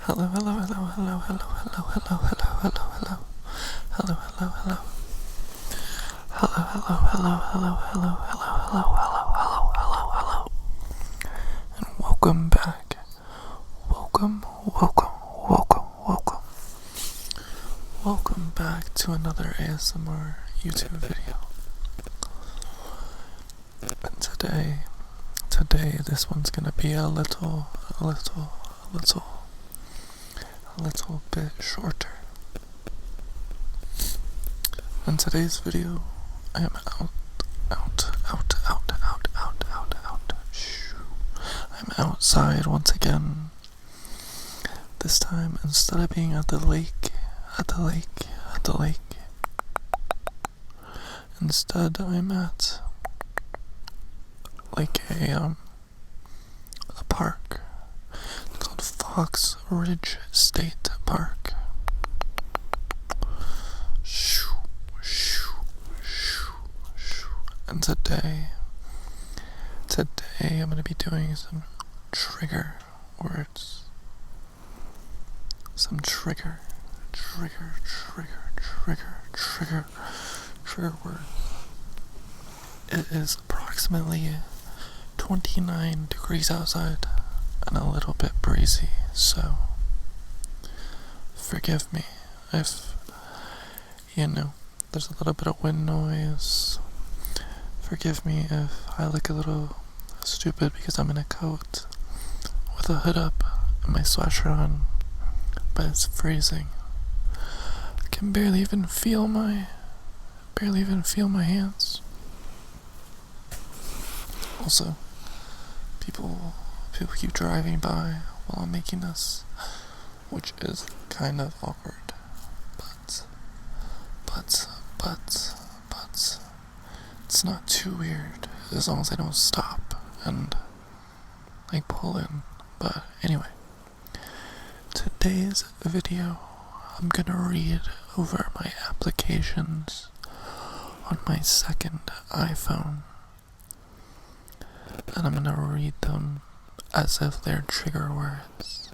Hello, hello, hello, hello, hello, hello, hello, hello, hello, hello. Hello, hello, hello. Hello, hello, hello, hello, hello, hello, hello, hello, hello, hello. And welcome back. Welcome, welcome, welcome, welcome. Welcome back to another ASMR YouTube video. And today this one's gonna be a little bit shorter. In today's video, I am out. I'm outside once again. This time, instead of being at the lake, instead I'm at like a park. It's called Fox Ridge State Park. And today I'm gonna be doing some trigger words. Some trigger words. It is approximately 29 degrees outside and a little bit breezy, so forgive me if, there's a little bit of wind noise. Forgive me if I look a little stupid because I'm in a coat with a hood up and my sweatshirt on, but it's freezing. I can barely even feel my hands. Also, people keep driving by while I'm making this, which is kind of awkward, but it's not too weird as long as I don't stop and like pull in. But anyway, today's video, I'm gonna read over my applications on my second iPhone, and I'm gonna read them as if they're trigger words.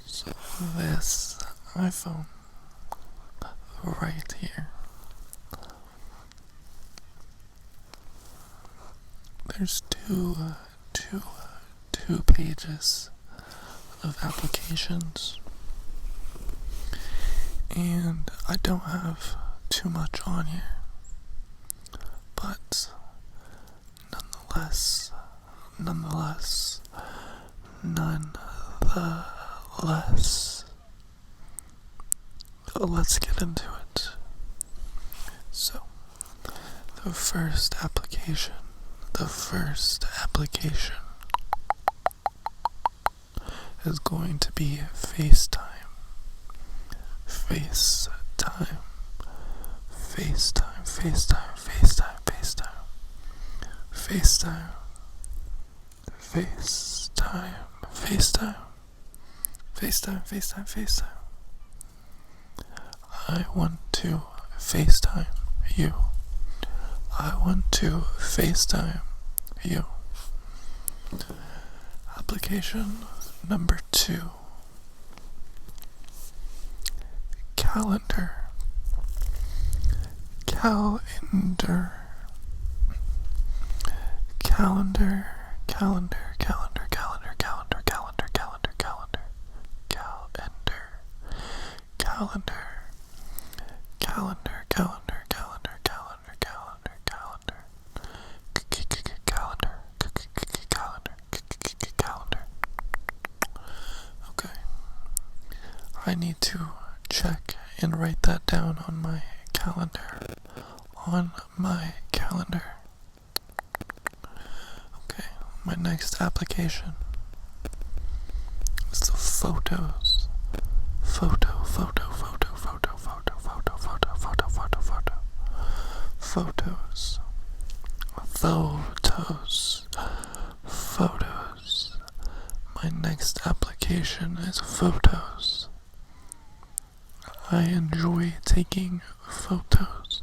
So this iPhone right here, there's two pages of applications, and I don't have too much on here, but nonetheless, let's get into it. So, the first application is going to be FaceTime. I want to FaceTime you. Application number 2. Calendar. Okay. I need to check and write that down on my calendar. Okay, my next application is the photos. My next application is photos. I enjoy taking photos.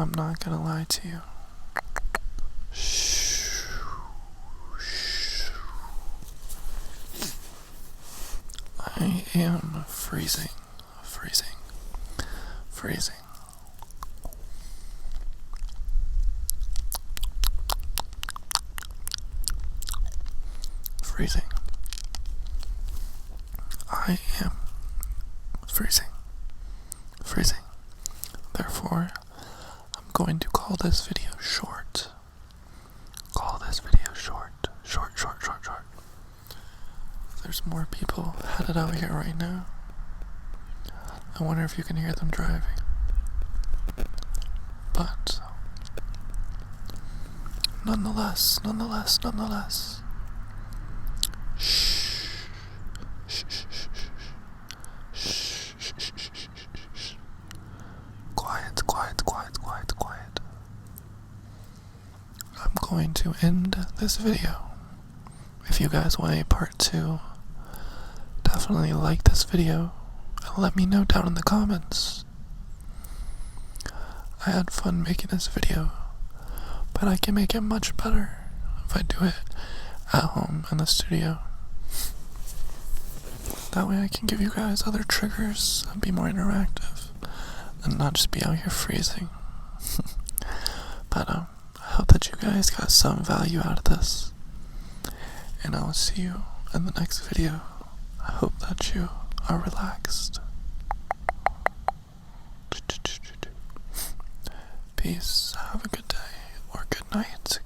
I'm not gonna lie to you. I am freezing. Freezing. I am freezing. Therefore, I'm going to call this video short. Short. There's more people headed out here right now. I wonder if you can hear them driving. But nonetheless. Quiet. I'm going to end this video. If you guys want a part 2, definitely like this video and let me know down in the comments. I had fun making this video, but I can make it much better if I do it at home in the studio. That way I can give you guys other triggers and be more interactive and not just be out here freezing. But I hope that you guys got some value out of this, and I will see you in the next video. I hope that you are relaxed. Peace. Have a good day or good night.